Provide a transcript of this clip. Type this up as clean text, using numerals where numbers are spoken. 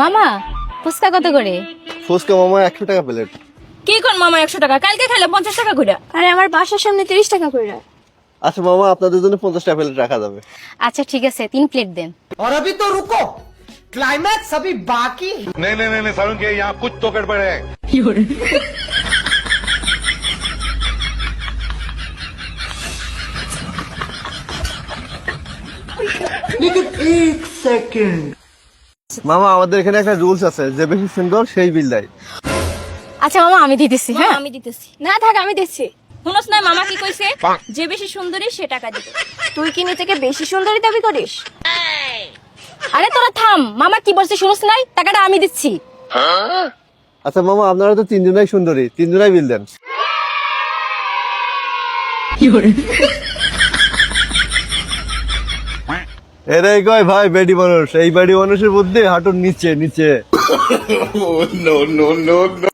মামা ফুচকা কত করে? ফুচকা মামা 100 টাকা প্লেট। কি কোন মামা 100 টাকা, কালকে খাইলে 50 টাকা কইরা। আরে আমার বাসার সামনে 30 টাকা করে। আচ্ছা মামা, আপনাদের জন্য 50 টাকা প্লেট রাখা যাবে। আচ্ছা ঠিক আছে, 3 প্লেট দেন। और अभी तो रुको, क्लाइमैक्स अभी बाकी। नहीं नहीं नहीं सारुण के यहाँ कुछ तो गड़बड़ है। মামা আমাদের এখানে একটা রুলস আছে, যে বেশি সুন্দর সেই বিল দেয়। আচ্ছা মামা আমি দিতেছি। হ্যাঁ হ্যাঁ আমি দিতেছি। না থাক, আমি দিচ্ছি। শুনোস না মামা কি কইছে, যে বেশি সুন্দরী সে টাকা দিবে। তুই কি নিজেকে বেশি সুন্দরী দাবি করিস? আরে তোরা থাম, মামা কি বলছে শুনছ নাই? টাকাটা আমি দিচ্ছি। আচ্ছা মামা, আপনারা তো 3 জনাই সুন্দরী, 3 জনাই বিল দেন। এরাই কয় ভাই বেডি মানুষ, এই বেডি মানুষের বুদ্ধি হাঁটুর নিচে নিচে।